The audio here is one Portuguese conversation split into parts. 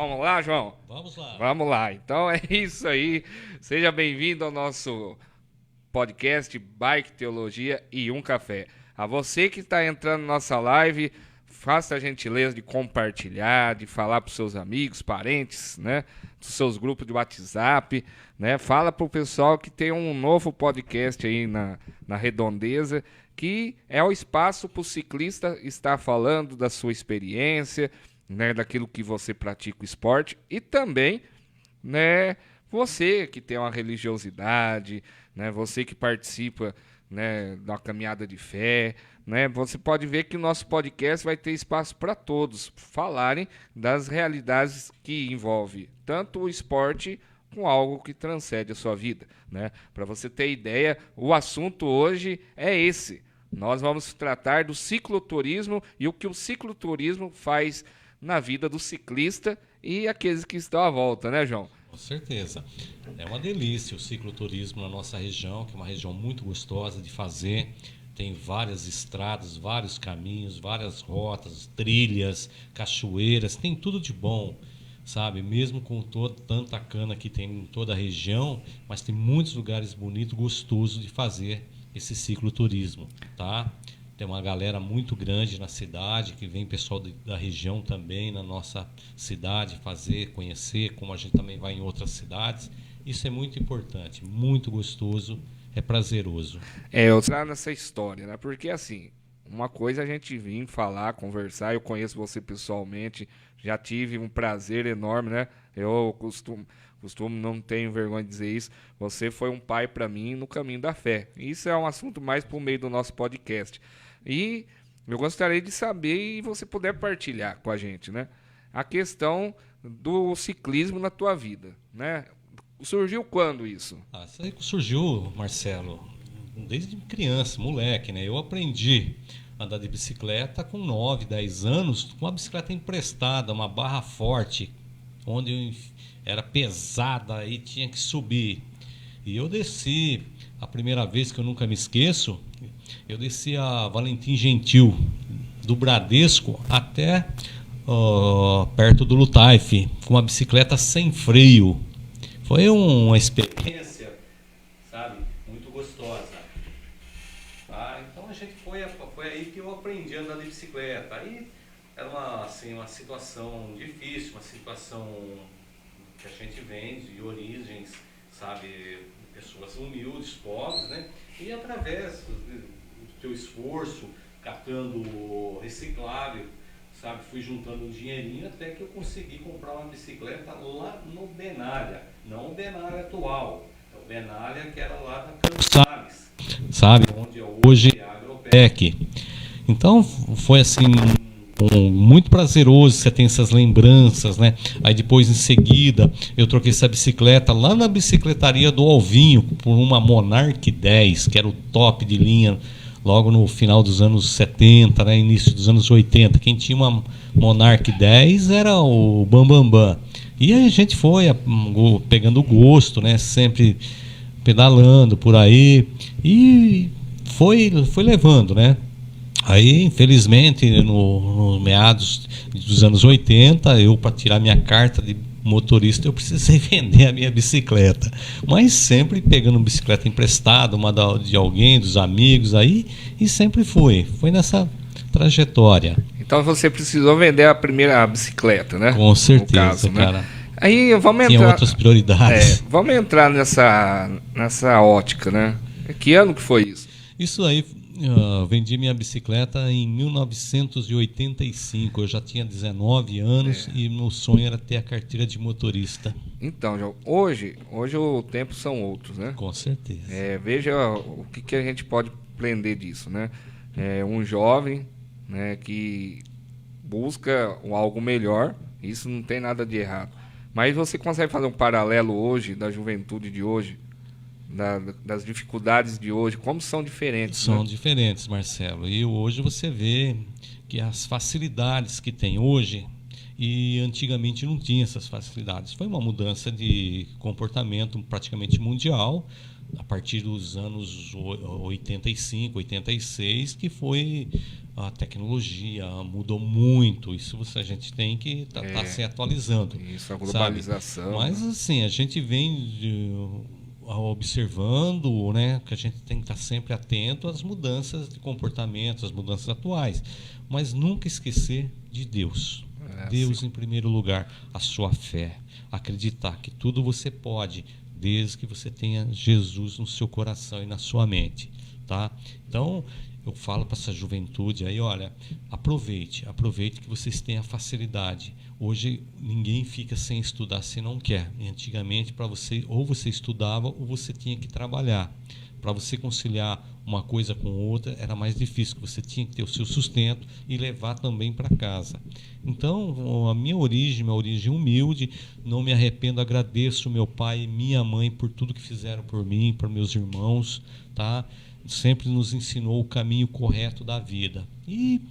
Vamos lá, João? Vamos lá. Vamos lá. Então é isso aí. Seja bem-vindo ao nosso podcast Bike Teologia e um Café. A você que está entrando na nossa live, faça a gentileza de compartilhar, de falar para os seus amigos, parentes, né? Dos seus grupos de WhatsApp, né? Fala para o pessoal que tem um novo podcast aí na Redondeza, que é o espaço para o ciclista estar falando da sua experiência, né? Daquilo que você pratica o esporte e também, né? Você que tem uma religiosidade, né? Você que participa, né, da caminhada de fé, né? Você pode ver que o nosso podcast vai ter espaço para todos falarem das realidades que envolve tanto o esporte com algo que transcende a sua vida, né? Para você ter ideia, o assunto hoje é esse. Nós vamos tratar do cicloturismo e o que o cicloturismo faz na vida do ciclista e aqueles que estão à volta, né, João? Com certeza. É uma delícia o cicloturismo na nossa região, que é uma região muito gostosa de fazer. Tem várias estradas, vários caminhos, várias rotas, trilhas, cachoeiras, tem tudo de bom, sabe? Mesmo com tanta cana que tem em toda a região, mas tem muitos lugares bonitos, gostosos de fazer esse cicloturismo, tá? Tem uma galera muito grande na cidade, que vem pessoal da região também na nossa cidade fazer, conhecer, como a gente também vai em outras cidades. Isso é muito importante, muito gostoso, é prazeroso. Eu entrar nessa história, né? Porque assim, uma coisa é a gente vir falar, conversar, eu conheço você pessoalmente, já tive um prazer enorme, né? Eu costumo, não tenho vergonha de dizer isso. Você foi um pai para mim no caminho da fé. Isso é um assunto mais por meio do nosso podcast. E eu gostaria de saber e você puder partilhar com a gente, né? A questão do ciclismo na tua vida, né? Surgiu quando isso? Isso aí surgiu, Marcelo, desde criança, moleque, né? Eu aprendi a andar de bicicleta com 9, 10 anos, com uma bicicleta emprestada, uma barra forte, onde era pesada e tinha que subir. E eu desci, a primeira vez que eu nunca me esqueço, eu desci a Valentim Gentil, do Bradesco até perto do Lutaif, com uma bicicleta sem freio. Foi uma experiência, sabe, muito gostosa. Então a gente foi aí que eu aprendi a andar de bicicleta. Aí era uma situação difícil, uma situação que a gente vem de origens, sabe, pessoas humildes, pobres, né? E através do teu esforço, catando reciclável, sabe, fui juntando um dinheirinho até que eu consegui comprar uma bicicleta lá no Benalha, não o Benalha atual, é o Benalha que era lá na Campos Sales, sabe, onde hoje é a Agropec. Então foi assim muito prazeroso, você tem essas lembranças, né? Aí depois em seguida eu troquei essa bicicleta lá na bicicletaria do Alvinho por uma Monarch 10, que era o top de linha logo no final dos anos 70, né? Início dos anos 80. Quem tinha uma Monarch 10 era o Bambambam. Bam, Bam. E aí a gente foi pegando gosto, né? Sempre pedalando por aí e foi levando, né? Aí, infelizmente, no meados dos anos 80, eu, para tirar minha carta de motorista, eu precisei vender a minha bicicleta. Mas sempre pegando bicicleta emprestada, uma de alguém, dos amigos, aí, e sempre foi nessa trajetória. Então você precisou vender a primeira bicicleta, né? Com certeza, caso, cara. Né? Aí vamos Tinha entrar. outras prioridades. Vamos entrar nessa ótica, né? Que ano que foi isso? Isso aí, vendi minha bicicleta em 1985. Eu já tinha 19 anos e meu sonho era ter a carteira de motorista. Então, João, hoje o tempo são outros, né? Com certeza. Veja o que a gente pode aprender disso, né? Um jovem, né, que busca algo melhor, isso não tem nada de errado. Mas você consegue fazer um paralelo hoje, da juventude de hoje, das dificuldades de hoje, como são diferentes? São, né? diferentes, Marcelo. E hoje você vê que as facilidades que tem hoje, e antigamente não tinha essas facilidades. Foi uma mudança de comportamento praticamente mundial, a partir dos anos 85, 86, que foi a tecnologia mudou muito. Isso a gente tem que tá se atualizando. Isso, a globalização. Mas assim, a gente vem observando, né, que a gente tem que estar sempre atento às mudanças de comportamento, às mudanças atuais. Mas nunca esquecer de Deus. Deus em primeiro lugar, a sua fé. Acreditar que tudo você pode, desde que você tenha Jesus no seu coração e na sua mente. Tá? Então, eu falo para essa juventude aí, olha, aproveite que vocês têm a facilidade. Hoje ninguém fica sem estudar se não quer. E antigamente, para você, ou você estudava ou você tinha que trabalhar. Para você conciliar uma coisa com outra era mais difícil, você tinha que ter o seu sustento e levar também para casa. Então, a minha origem humilde, não me arrependo, agradeço meu pai e minha mãe por tudo que fizeram por mim, por meus irmãos, tá? Sempre nos ensinou o caminho correto da vida. E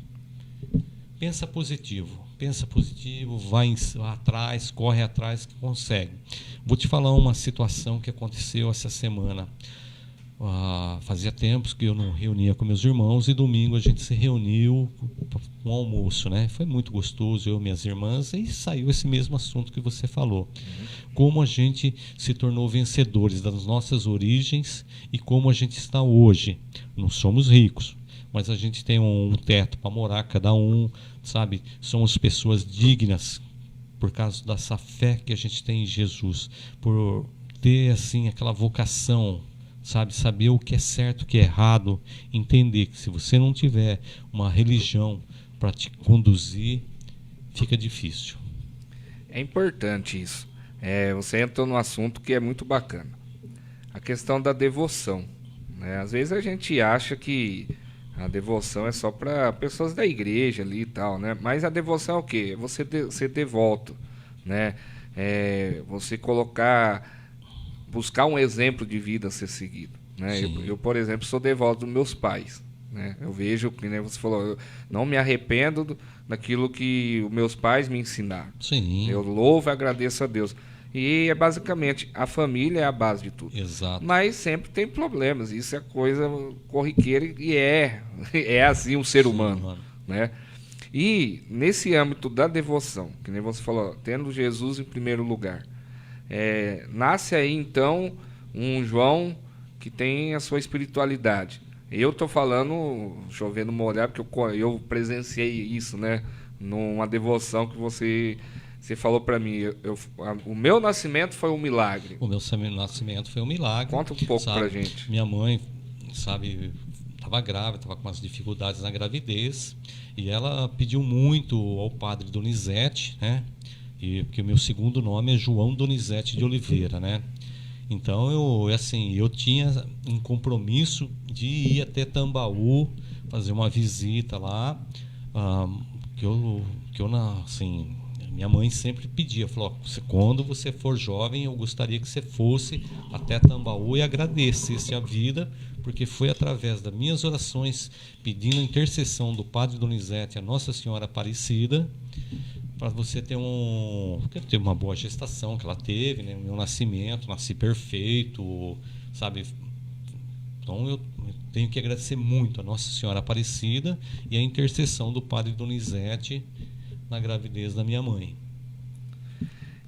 pensa positivo, vai atrás, corre atrás que consegue. Vou te falar uma situação que aconteceu essa semana. Fazia tempos que eu não reunia com meus irmãos e domingo a gente se reuniu com almoço, né? Foi muito gostoso, eu e minhas irmãs, e saiu esse mesmo assunto que você falou. Como a gente se tornou vencedores das nossas origens e como a gente está hoje. Não somos ricos, mas a gente tem um teto para morar cada um, sabe? Somos pessoas dignas por causa dessa fé que a gente tem em Jesus, por ter assim aquela vocação, sabe, saber o que é certo, o que é errado, entender que se você não tiver uma religião para te conduzir, fica difícil. É importante isso. Você entrou num assunto que é muito bacana. A questão da devoção, né? Às vezes a gente acha que a devoção é só para pessoas da igreja ali e tal, né? Mas a devoção é o quê? É você ser devoto, né? Você buscar um exemplo de vida a ser seguido, né? Eu, por exemplo, sou devoto dos meus pais, né? Eu vejo, que nem você falou, eu não me arrependo daquilo que os meus pais me ensinaram. Sim. Eu louvo e agradeço a Deus. E basicamente a família é a base de tudo. Exato. Mas sempre tem problemas, isso é coisa corriqueira e é assim um ser humano, né? E nesse âmbito da devoção, que nem você falou, tendo Jesus em primeiro lugar, nasce aí então um João que tem a sua espiritualidade. Eu estou falando, chovendo molhado, porque eu presenciei isso, né? Numa devoção que você falou para mim. O meu nascimento foi um milagre. O meu nascimento foi um milagre. Conta um pouco pra gente. Minha mãe, sabe, estava grávida, estava com umas dificuldades na gravidez, e ela pediu muito ao padre Donizete, né? Porque o meu segundo nome é João Donizete de Oliveira, né? Então eu tinha um compromisso de ir até Tambaú, fazer uma visita lá, minha mãe sempre pedia, falou, quando você for jovem, eu gostaria que você fosse até Tambaú e agradecesse a vida, porque foi através das minhas orações, pedindo a intercessão do Padre Donizete, a Nossa Senhora Aparecida, para você ter uma boa gestação que ela teve, né? O meu nascimento, nasci perfeito, sabe? Então eu tenho que agradecer muito a Nossa Senhora Aparecida e a intercessão do Padre Donizete na gravidez da minha mãe.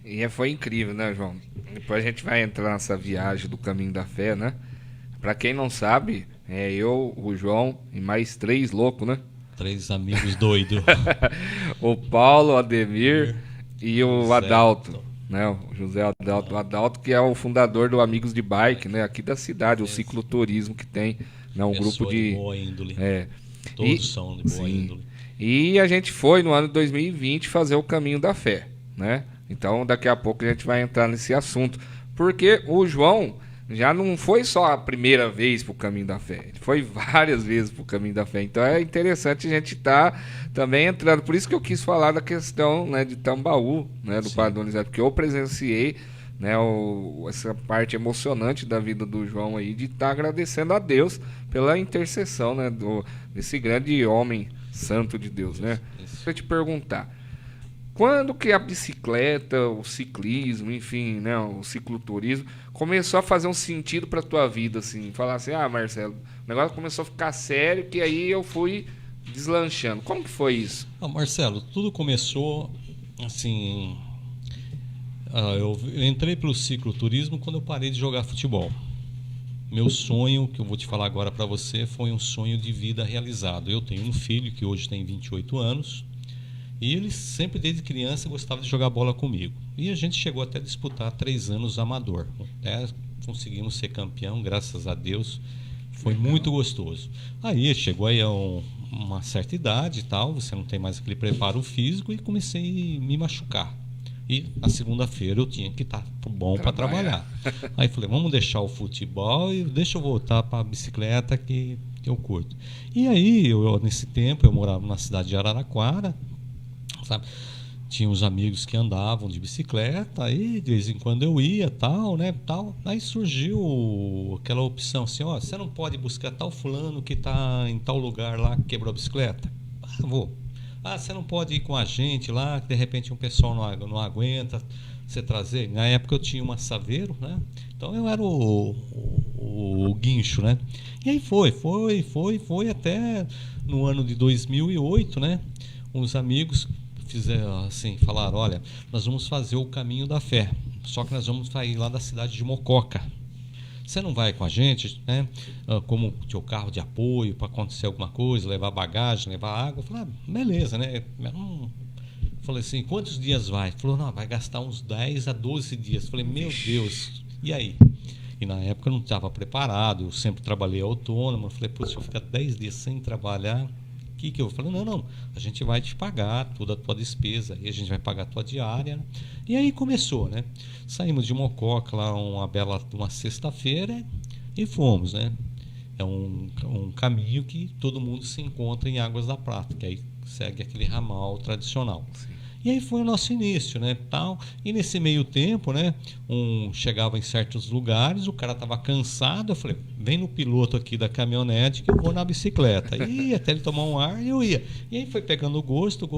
E foi incrível, né, João? Depois a gente vai entrar nessa viagem do caminho da fé, né? Para quem não sabe, eu, o João e mais 3 loucos, né? 3 amigos doidos. O Paulo, o Ademir e o Adalto, né? O José Adalto. O Adalto, que é o fundador do Amigos de Bike, né? Aqui da cidade, o cicloturismo que tem, né? Um grupo de boa índole. Todos são de boa índole. E a gente foi no ano de 2020 fazer o caminho da fé, né? Então daqui a pouco a gente vai entrar nesse assunto, porque o João já não foi só a primeira vez pro caminho da fé, ele foi várias vezes pro caminho da fé. Então é interessante a gente estar também entrando. Por isso que eu quis falar da questão, né, de Tambaú, né, do Padre Donizete, porque eu presenciei, né, essa parte emocionante da vida do João aí, de estar agradecendo a Deus pela intercessão, né, desse grande homem santo de Deus, né? Deixa eu te perguntar, quando que a bicicleta, o ciclismo, enfim, né, o cicloturismo começou a fazer um sentido para tua vida, assim, falar assim, Marcelo, o negócio começou a ficar sério, que aí eu fui deslanchando. Como que foi isso? Marcelo, tudo começou assim. Eu entrei pelo cicloturismo quando eu parei de jogar futebol. Meu sonho, que eu vou te falar agora para você, foi um sonho de vida realizado. Eu tenho um filho que hoje tem 28 anos e ele sempre, desde criança, gostava de jogar bola comigo. E a gente chegou até a disputar 3 anos amador. Até conseguimos ser campeão, graças a Deus. Foi muito gostoso. Aí chegou aí uma certa idade e tal, você não tem mais aquele preparo físico e comecei a me machucar. E na segunda-feira eu tinha que estar bom para trabalhar. Aí falei, vamos deixar o futebol e deixa eu voltar para a bicicleta que eu curto. E aí, nesse tempo, eu morava na cidade de Araraquara, sabe? Tinha uns amigos que andavam de bicicleta, aí de vez em quando eu ia, tal, né, tal. Aí surgiu aquela opção assim, ó, você não pode buscar tal fulano que está em tal lugar lá que quebrou a bicicleta? Vou. Você não pode ir com a gente lá, que de repente um pessoal não aguenta você trazer. Na época eu tinha uma Saveiro, né? Então eu era o guincho, né? E aí foi até no ano de 2008, né? Uns amigos fizeram assim, falaram, olha, nós vamos fazer o Caminho da Fé, só que nós vamos sair lá da cidade de Mococa. Você não vai com a gente, né? Como teu carro de apoio para acontecer alguma coisa, levar bagagem, levar água? Eu falei, beleza, né? Falei assim, quantos dias vai? Ele falou, não, vai gastar uns 10 a 12 dias. Eu falei, meu Deus, e aí? E na época eu não estava preparado, eu sempre trabalhei autônomo. Eu falei, pô, se eu ficar 10 dias sem trabalhar, que eu falei, não, a gente vai te pagar toda a tua despesa, e a gente vai pagar a tua diária, né? E aí começou, né? Saímos de Mococa lá uma sexta-feira e fomos, né? É um caminho que todo mundo se encontra em Águas da Prata, que aí segue aquele ramal tradicional. Sim. E aí foi o nosso início, né, tal. E nesse meio tempo, né, chegava em certos lugares, o cara estava cansado, eu falei, vem no piloto aqui da caminhonete que eu vou na bicicleta. E até ele tomar um ar, eu ia. E aí foi pegando gosto,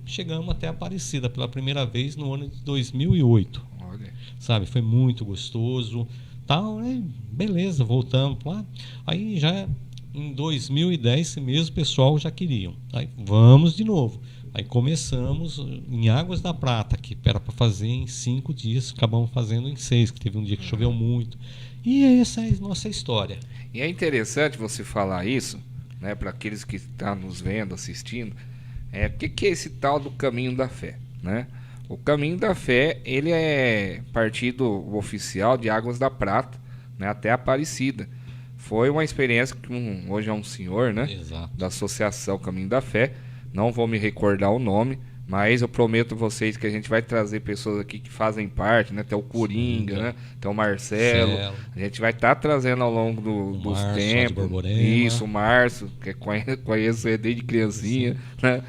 chegamos até Aparecida pela primeira vez no ano de 2008. Olha. Sabe, foi muito gostoso, tal, né? Beleza, voltamos lá. Aí já em 2010, esse mesmo pessoal já queriam. Aí vamos de novo. Aí começamos em Águas da Prata, que era para fazer em 5 dias, acabamos fazendo em 6, que teve um dia que choveu muito. E essa é a nossa história. E é interessante você falar isso, né, para aqueles que estão nos vendo, assistindo. O que é esse tal do Caminho da Fé, né? O Caminho da Fé, ele é partido oficial de Águas da Prata, né, até Aparecida. Foi uma experiência que hoje é um senhor, né? Exato. Da Associação Caminho da Fé. Não vou me recordar o nome, mas eu prometo a vocês que a gente vai trazer pessoas aqui que fazem parte, né? Tem o Coringa, né? Tem o Marcelo. A gente vai estar trazendo ao longo dos tempos. Isso, o Márcio, que conheço ele desde criancinha, né?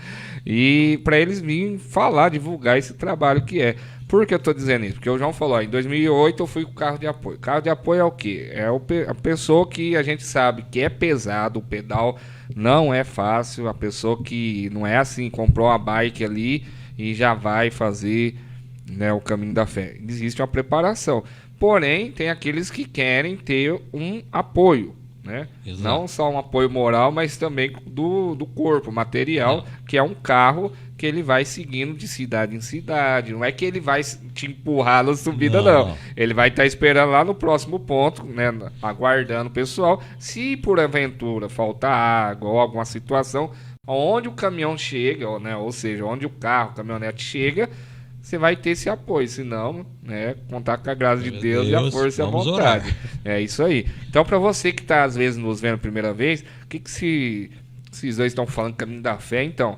E para eles virem falar, divulgar esse trabalho que é. Por que eu estou dizendo isso? Porque o João falou, em 2008 eu fui com carro de apoio. Carro de apoio é o quê? É a pessoa que a gente sabe que é pesado, o pedal não é fácil, a pessoa que não é assim, comprou uma bike ali e já vai fazer, né, o Caminho da Fé. Existe uma preparação. Porém, tem aqueles que querem ter um apoio, né? Não só um apoio moral, mas também do corpo, material, que é um carro que ele vai seguindo de cidade em cidade. Não é que ele vai te empurrar na subida, não. Ele vai estar esperando lá no próximo ponto, né, aguardando o pessoal. Se por aventura faltar água ou alguma situação, onde o caminhão chega, né, ou seja, onde o carro, a caminhonete chega, você vai ter esse apoio. Senão, né, contar com a graça de Deus e a força e a vontade. Orar. É isso aí. Então, para você que está às vezes nos vendo a primeira vez, o que esses dois estão falando, Caminho da Fé? Então,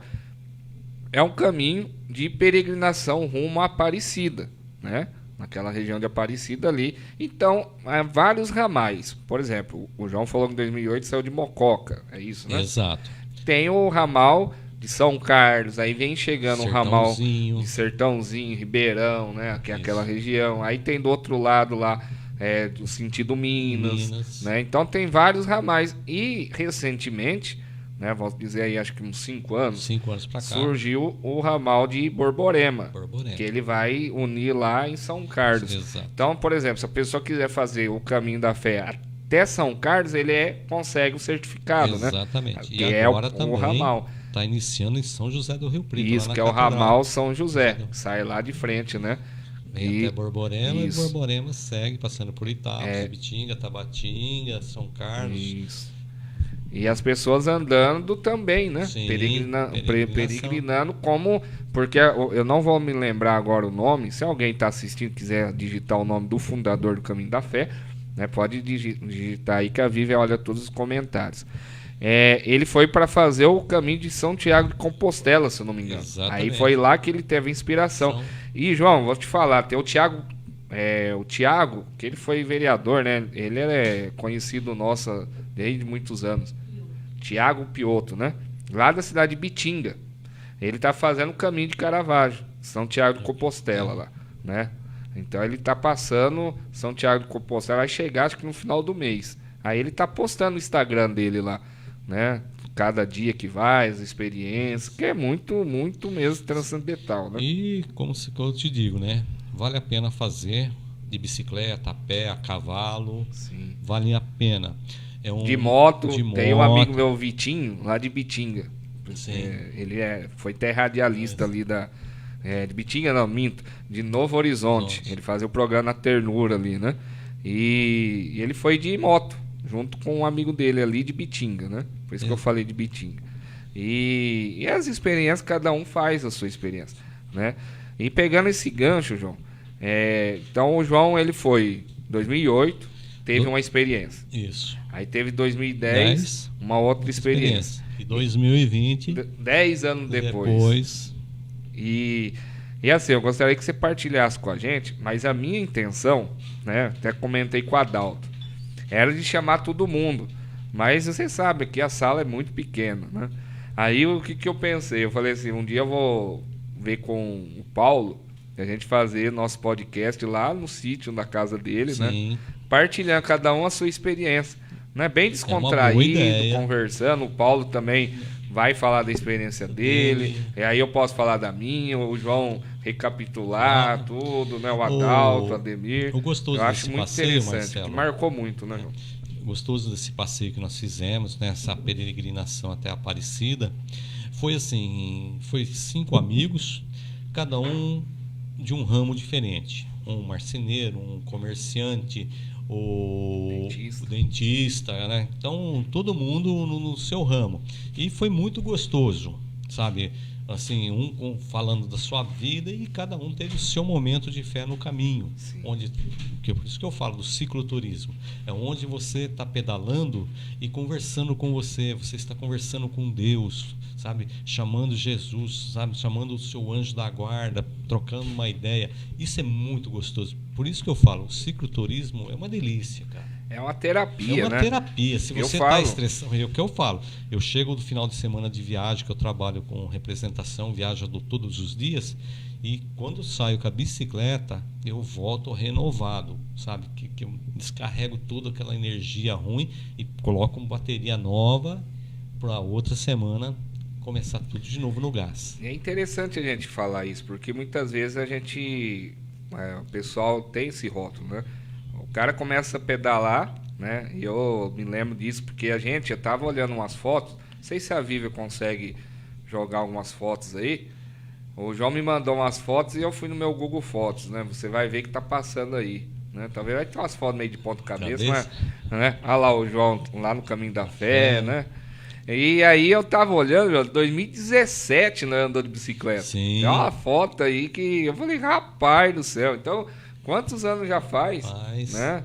é um caminho de peregrinação rumo à Aparecida, né? Naquela região de Aparecida ali. Então, há vários ramais. Por exemplo, o João falou que em 2008 saiu de Mococa, é isso, né? Exato. Tem o ramal de São Carlos, aí vem chegando o ramal de Sertãozinho, Ribeirão, né? Que é aquela região. Aí tem do outro lado lá, do sentido Minas, né? Então tem vários ramais. E recentemente, né, vou dizer aí, acho que uns 5 anos, 5 anos pra cá, surgiu o ramal de Borborema, que ele vai unir lá em São Carlos. Exato. Então, por exemplo, se a pessoa quiser fazer o Caminho da Fé até São Carlos ele consegue o certificado, né? Exatamente. Que E é agora o também ramal. está iniciando em São José do Rio Preto, Isso, lá na que é o Catedral. ramal São José. Sai lá de frente, né? Vem até Borborema e isso. Borborema segue passando por Itapos, Ibitinga, Tabatinga, São Carlos. Isso. E as pessoas andando também, né? Sim, peregrinando como... Porque eu não vou me lembrar agora o nome. Se alguém está assistindo e quiser digitar o nome do fundador do Caminho da Fé, né, pode digitar aí que a Vivi olha todos os comentários. Ele foi para fazer o caminho de São Tiago de Compostela, se eu não me engano. Exatamente. Aí foi lá que ele teve a inspiração. E, João, vou te falar, tem o Tiago... o Tiago, que ele foi vereador, né? Ele é conhecido nosso desde muitos anos. Tiago Piotto, né? Lá da cidade de Bitinga. Ele tá fazendo o caminho de Caravaggio, São Tiago de Compostela lá, né? Então ele tá passando São Tiago de Compostela, vai chegar acho que no final do mês. Aí ele tá postando no Instagram dele lá, né? Cada dia que vai, as experiências, que é muito, muito mesmo transcendental, né? E como eu te digo, né? Vale a pena fazer de bicicleta, a pé, a cavalo. Sim. Vale a pena. De moto, tem um amigo meu, Vitinho, lá de Bitinga. Ele foi terradialista ali de Bitinga, não, minto, de Novo Horizonte. Ele fazia o programa na Ternura ali, né? E ele foi de moto, junto com um amigo dele ali de Bitinga, né? Por isso que eu falei de Bitinga. E as experiências, cada um faz a sua experiência, né? E pegando esse gancho, João, então o João, ele foi em 2008, teve uma experiência. Isso. Aí teve 2010, uma outra experiência. E 2020... 10 anos depois. E assim, eu gostaria que você partilhasse com a gente, mas a minha intenção, né, até comentei com a Adalto, era de chamar todo mundo. Mas você sabe que a sala é muito pequena, né? Aí o que eu pensei? Eu falei assim, um dia eu vou ver com o Paulo, a gente fazer nosso podcast lá no sítio, na casa dele, né? Partilhando cada um a sua experiência. Né? Bem descontraído, conversando. O Paulo também vai falar da experiência dele. E aí eu posso falar da minha, o João recapitular tudo, né? O Adalto, o Ademir. Eu acho muito passeio, interessante, Marcelo, que marcou muito, né, João? Gostoso desse passeio que nós fizemos, né? Essa peregrinação até Aparecida. Foi assim, foi 5 amigos, cada um de um ramo diferente. Um marceneiro, um comerciante, o dentista, né? Então todo mundo no seu ramo, e foi muito gostoso, sabe? Assim, falando da sua vida, e cada um teve o seu momento de fé no caminho. Por isso que eu falo do cicloturismo, é onde você está pedalando e conversando com você está conversando com Deus, sabe? Chamando Jesus, sabe? Chamando o seu anjo da guarda, trocando uma ideia. Isso é muito gostoso. Por isso que eu falo, o cicloturismo é uma delícia, cara. É uma terapia, né? É uma terapia. Se você está estressado, é o que eu falo. Eu chego do final de semana de viagem, que eu trabalho com representação, viajo todos os dias, e quando saio com a bicicleta, eu volto renovado, sabe? Que eu descarrego toda aquela energia ruim e coloco uma bateria nova para outra semana começar tudo de novo no gás. É interessante a gente falar isso, porque muitas vezes o pessoal tem esse rótulo, né? O cara começa a pedalar, né? E eu me lembro disso porque eu tava olhando umas fotos. Não sei se a Vivian consegue jogar algumas fotos aí. O João me mandou umas fotos e eu fui no meu Google Fotos, né? Você vai ver que tá passando aí, né? Talvez vai ter umas fotos meio de ponta cabeça, mas, né? Olha lá o João lá no Caminho da Fé, né? E aí eu tava olhando, 2017, né? Andou de bicicleta. Sim. Tem uma foto aí que eu falei, rapaz do céu. Então, quantos anos já faz? Né?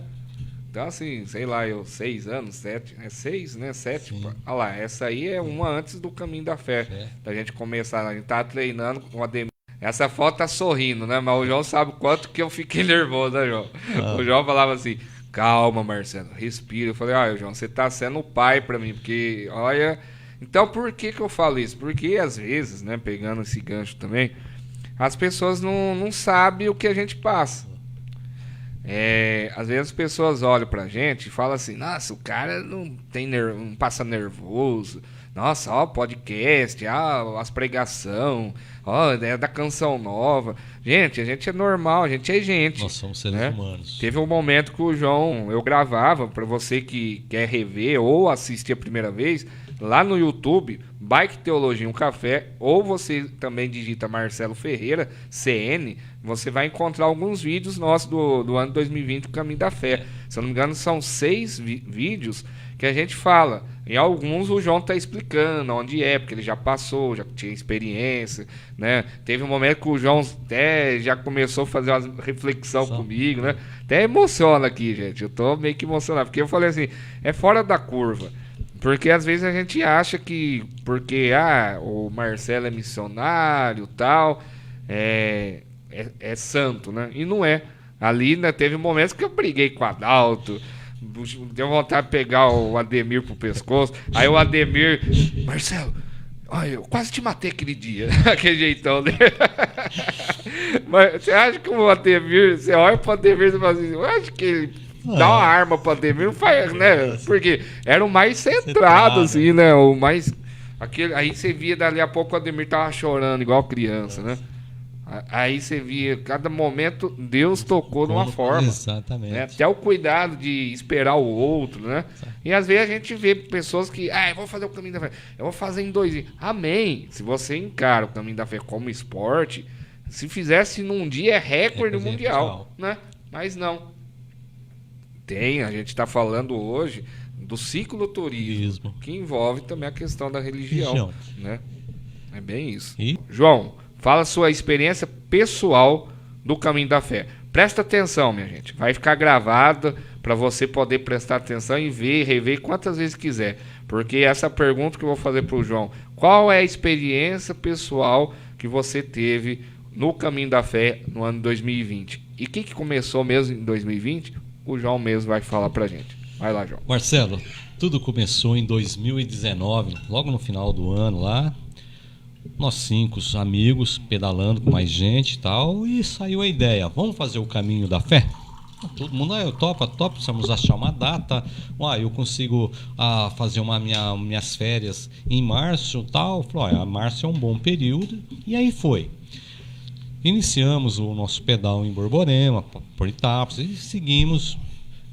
Então, assim, sei lá, 6 anos, 7. É 6, né? 7. Olha lá, essa aí é uma antes do Caminho da Fé. Da gente começar, a gente tá treinando com o Ademir. Essa foto tá sorrindo, né? Mas o João sabe quanto que eu fiquei nervoso, né, João? O João falava assim, calma, Marcelo, respira. Eu falei, João, você tá sendo o pai pra mim, porque, olha... Então, por que eu falo isso? Porque, às vezes, né, pegando esse gancho também, as pessoas não sabem o que a gente passa. Às vezes as pessoas olham pra gente e falam assim, nossa, o cara não passa nervoso, Nossa, ó, podcast, as pregação, ó, ideia da canção nova. Gente, a gente é normal, a gente é gente. Nós somos seres né? humanos. Teve um momento que o João, eu gravava, pra você que quer rever ou assistir a primeira vez, lá no YouTube, Bike Teologia um Café, ou você também digita Marcelo Ferreira, CN, você vai encontrar alguns vídeos nossos do ano 2020, o Caminho da Fé. Se eu não me engano, são 6 vídeos que a gente fala. Em alguns o João tá explicando onde é, porque ele já passou, já tinha experiência, né? Teve um momento que o João até já começou a fazer uma reflexão comigo, né? Até emociona aqui, gente. Eu tô meio que emocionado, porque eu falei assim, é fora da curva. Porque às vezes a gente acha que porque o Marcelo é missionário tal, é santo, né? E não é. Ali né, teve momentos que eu briguei com o Adalto, deu vontade de pegar o Ademir pro pescoço. Aí o Ademir, Marcelo, olha, eu quase te matei aquele dia, aquele jeitão dele. Mas você acha que o Ademir, você olha pro Ademir e fala assim, eu acho que ele dá uma arma pro Ademir, não faz, né? Porque era o mais centrado, assim, né? O mais. Aí você via dali a pouco o Ademir tava chorando, igual criança, né? Aí você via, cada momento Deus tocou de uma forma. Exatamente. Né? Até o cuidado de esperar o outro, né? E às vezes a gente vê pessoas que, eu vou fazer o Caminho da Fé, eu vou fazer em 2 dias. Amém. Se você encara o Caminho da Fé como esporte, se fizesse num dia é recorde mundial, né? Mas não. A gente está falando hoje do cicloturismo, que envolve também a questão da religião. Né? É bem isso. João, fala a sua experiência pessoal do Caminho da Fé. Presta atenção, minha gente. Vai ficar gravada para você poder prestar atenção e rever quantas vezes quiser. Porque essa pergunta que eu vou fazer para o João, qual é a experiência pessoal que você teve no Caminho da Fé no ano 2020? E o que começou mesmo em 2020? O João mesmo vai falar pra gente. Vai lá, João. Marcelo, tudo começou em 2019, logo no final do ano lá. Nós 5 amigos pedalando com mais gente e tal, e saiu a ideia, vamos fazer o Caminho da Fé? Todo mundo, eu topo, precisamos achar uma data. Eu consigo fazer minhas férias em março e tal. Falei, março é um bom período. E aí foi. Iniciamos o nosso pedal em Borborema, por etapas, e seguimos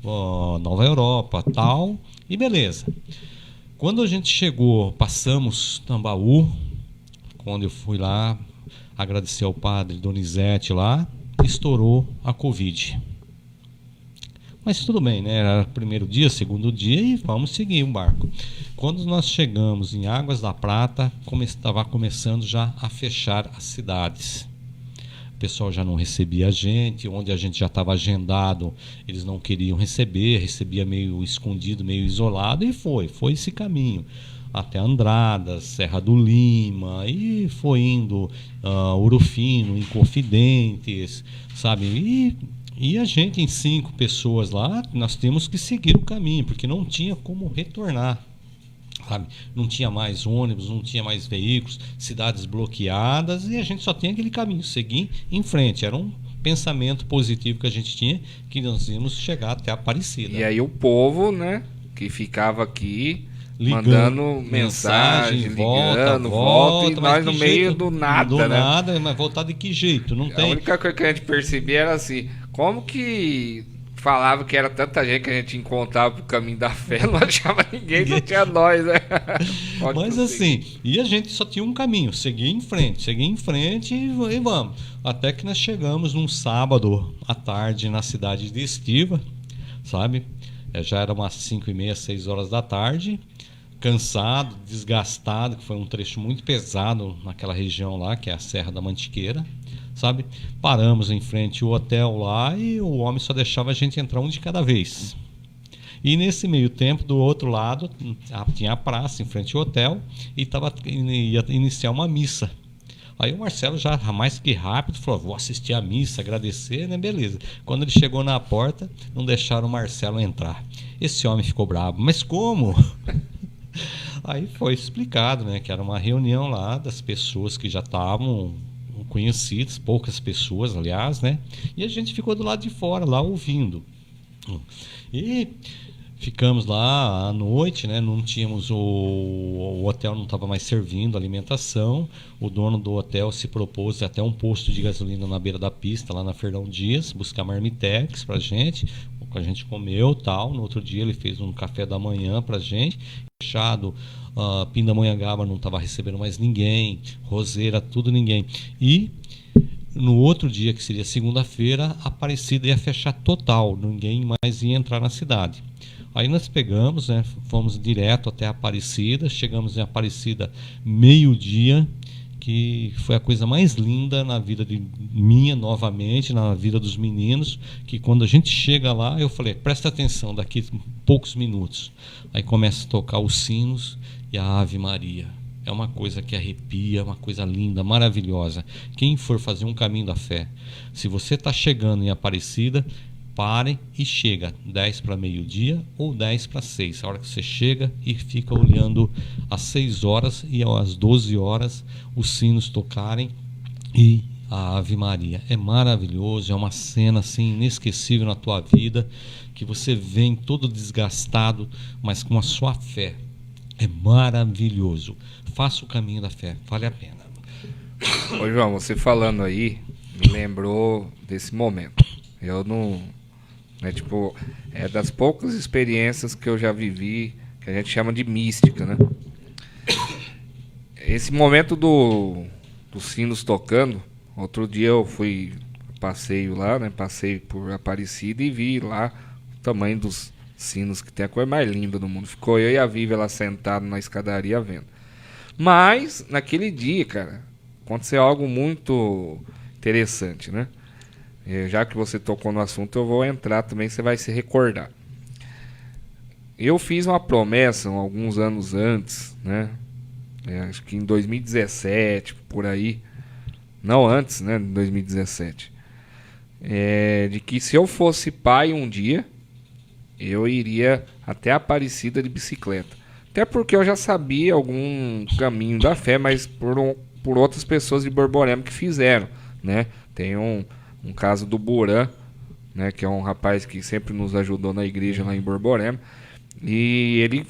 Nova Europa, tal, e beleza. Quando a gente chegou, passamos Tambaú, quando eu fui lá agradecer ao padre Donizete lá, estourou a Covid. Mas tudo bem, né? Era primeiro dia, segundo dia e vamos seguir o barco. Quando nós chegamos em Águas da Prata, estava começando já a fechar as cidades. O pessoal já não recebia a gente, onde a gente já estava agendado, eles não queriam recebia meio escondido, meio isolado, e foi esse caminho. Até Andradas, Serra do Lima, e foi indo Ouro Fino, Inconfidentes, sabe? E a gente, em 5 pessoas lá, nós temos que seguir o caminho, porque não tinha como retornar. Sabe? Não tinha mais ônibus, não tinha mais veículos, cidades bloqueadas, e a gente só tinha aquele caminho, seguir em frente. Era um pensamento positivo que a gente tinha, que nós íamos chegar até Aparecida. E aí o povo, né, que ficava aqui mandando mensagem, volta, e nós no meio do nada, né? Nada, mas voltar de que jeito? Não tem. A única coisa que a gente percebia era assim, como que falava que era tanta gente que a gente encontrava pro Caminho da Fé, não achava ninguém, não tinha nós, né? Mas assim, e a gente só tinha um caminho, seguir em frente e vamos. Até que nós chegamos num sábado à tarde na cidade de Estiva, sabe? Já era umas 5h30, 6 horas da tarde, cansado, desgastado, que foi um trecho muito pesado naquela região lá, que é a Serra da Mantiqueira. Sabe? Paramos em frente ao hotel lá e o homem só deixava a gente entrar um de cada vez. E nesse meio tempo, do outro lado, tinha a praça em frente ao hotel e ia iniciar uma missa. Aí o Marcelo já mais que rápido falou, vou assistir a missa, agradecer, né? Beleza. Quando ele chegou na porta, não deixaram o Marcelo entrar. Esse homem ficou bravo. Mas como? Aí foi explicado, né? Que era uma reunião lá das pessoas que já estavam conhecidas, poucas pessoas, aliás, né? E a gente ficou do lado de fora, lá ouvindo. E Ficamos lá à noite, né? Não tínhamos o hotel não estava mais servindo alimentação. O dono do hotel se propôs até um posto de gasolina na beira da pista, lá na Fernão Dias, buscar marmitex pra gente. A gente comeu, tal. No outro dia ele fez um café da manhã pra gente. Fechado, Pindamonhangaba não estava recebendo mais ninguém, Roseira, tudo ninguém. E no outro dia, que seria segunda-feira, Aparecida ia fechar total, ninguém mais ia entrar na cidade. Aí nós pegamos, né, fomos direto até Aparecida, chegamos em Aparecida meio-dia, que foi a coisa mais linda na vida de minha, novamente, na vida dos meninos, que quando a gente chega lá, eu falei, presta atenção, daqui a poucos minutos. Aí começa a tocar os sinos e a Ave Maria. É uma coisa que arrepia, uma coisa linda, maravilhosa. Quem for fazer um caminho da fé, se você está chegando em Aparecida, pare e chega 10 para meio-dia ou 10 para 6. A hora que você chega e fica olhando às 6 horas e às 12 horas os sinos tocarem e a Ave Maria. É maravilhoso, é uma cena assim inesquecível na tua vida, que você vem todo desgastado, mas com a sua fé. É maravilhoso. Faça o caminho da fé, vale a pena. Ô João, você falando aí, me lembrou desse momento. Eu não... é das poucas experiências que eu já vivi, que a gente chama de mística, né? Esse momento dos sinos tocando, outro dia eu fui passeio lá, né? Passei por Aparecida e vi lá o tamanho dos sinos, que tem a coisa mais linda do mundo. Ficou eu e a Vivi lá sentados na escadaria vendo. Mas, naquele dia, cara, aconteceu algo muito interessante, né? Já que você tocou no assunto, eu vou entrar também, você vai se recordar. Eu fiz uma promessa alguns anos antes, né? Acho que em 2017, por aí. Não antes, né? Em 2017. De que se eu fosse pai um dia, eu iria até Aparecida de bicicleta. Até porque eu já sabia algum caminho da fé, mas por outras pessoas de Borborema que fizeram, né? Tem um caso do Buran, né, que é um rapaz que sempre nos ajudou na igreja lá em Borborema, e ele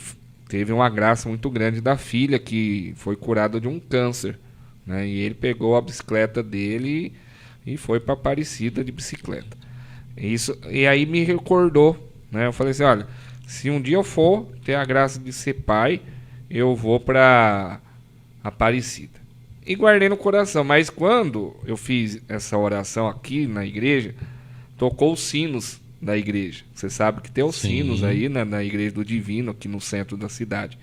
teve uma graça muito grande da filha que foi curada de um câncer, né, e ele pegou a bicicleta dele e foi para Aparecida de bicicleta. E aí me recordou, né, eu falei assim, olha, se um dia eu for ter a graça de ser pai, eu vou para Aparecida. E guardei no coração. Mas quando eu fiz essa oração aqui na igreja, tocou os sinos da igreja. Você sabe que tem os sinos aí, né, na igreja do Divino, aqui no centro da cidade.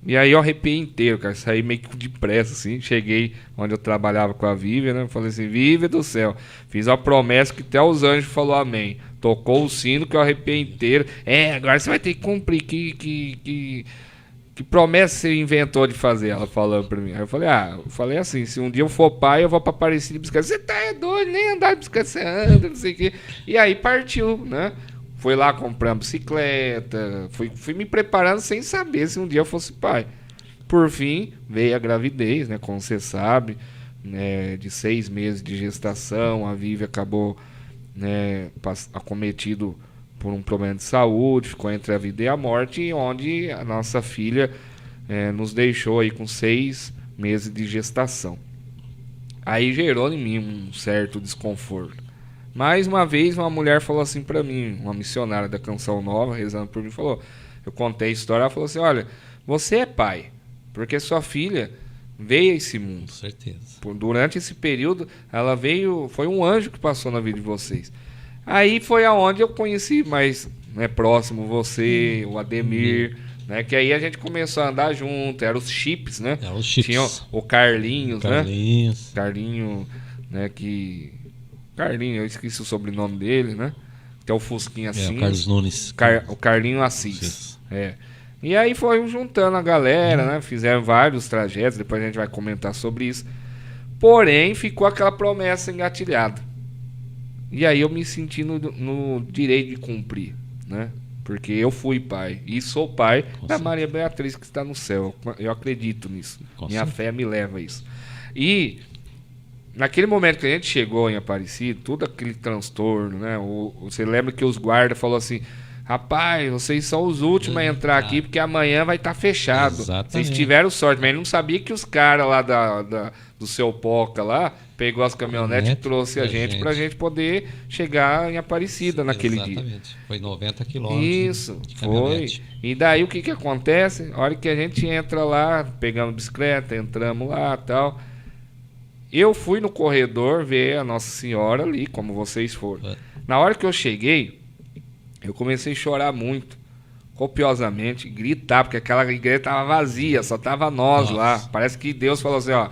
E aí eu arrepiei inteiro, cara. Saí meio que depressa, assim. Cheguei onde eu trabalhava com a Vívia, né? Falei assim, Vívia do céu. Fiz uma promessa que até os anjos falaram amém. Tocou o sino que eu arrepiei inteiro. Agora você vai ter que cumprir. Que promessa você inventou de fazer? Ela falando pra mim. Aí eu falei assim, se um dia eu for pai, eu vou pra Aparecida de bicicleta. Você tá doido, nem andar de bicicleta você anda, não sei o quê. E aí partiu, né? Foi lá comprar uma bicicleta, fui me preparando sem saber se um dia eu fosse pai. Por fim, veio a gravidez, né? Como você sabe, né, de 6 meses de gestação, a Vivi acabou, né, acometido por um problema de saúde, ficou entre a vida e a morte, onde a nossa filha nos deixou aí com 6 meses de gestação. Aí gerou em mim um certo desconforto. Mais uma vez, uma mulher falou assim pra mim, uma missionária da Canção Nova, rezando por mim, falou, eu contei a história, ela falou assim, olha, você é pai, porque sua filha veio a esse mundo. Com certeza. Durante esse período, ela veio, foi um anjo que passou na vida de vocês. Aí foi aonde eu conheci mais, né, próximo você, o Ademir, né, que aí a gente começou a andar junto, eram os chips, né? Eram os chips. Tinha o Carlinhos, Carlinhos. né? Carlinho, né, que... Carlinho, eu esqueci o sobrenome dele, né? Que é o Fusquinha assim. O Carlos Nunes. O Carlinho Assis. E aí foi juntando a galera, né? Fizeram vários trajetos, depois a gente vai comentar sobre isso. Porém, ficou aquela promessa engatilhada. E aí eu me senti no direito de cumprir, né? Porque eu fui pai e sou pai da Maria Beatriz que está no céu. Eu acredito nisso. Minha fé me leva a isso. E naquele momento que a gente chegou em Aparecida, todo aquele transtorno, né? Você lembra que os guardas falaram assim, rapaz, vocês são os últimos a entrar aqui porque amanhã vai estar fechado. Exatamente. Vocês tiveram sorte, mas ele não sabia que os caras lá do seu Poca lá pegou as caminhonetes e trouxe a gente pra gente poder chegar em Aparecida naquele dia. Exatamente. Foi 90 quilômetros. Isso, de foi. caminhonete. E daí o que que acontece? A hora que a gente entra lá, pegamos bicicleta, entramos lá e tal. Eu fui no corredor ver a Nossa Senhora ali, como vocês foram. Na hora que eu cheguei, eu comecei a chorar muito, copiosamente, gritar, porque aquela igreja estava vazia, só tava nós lá. Parece que Deus falou assim, ó,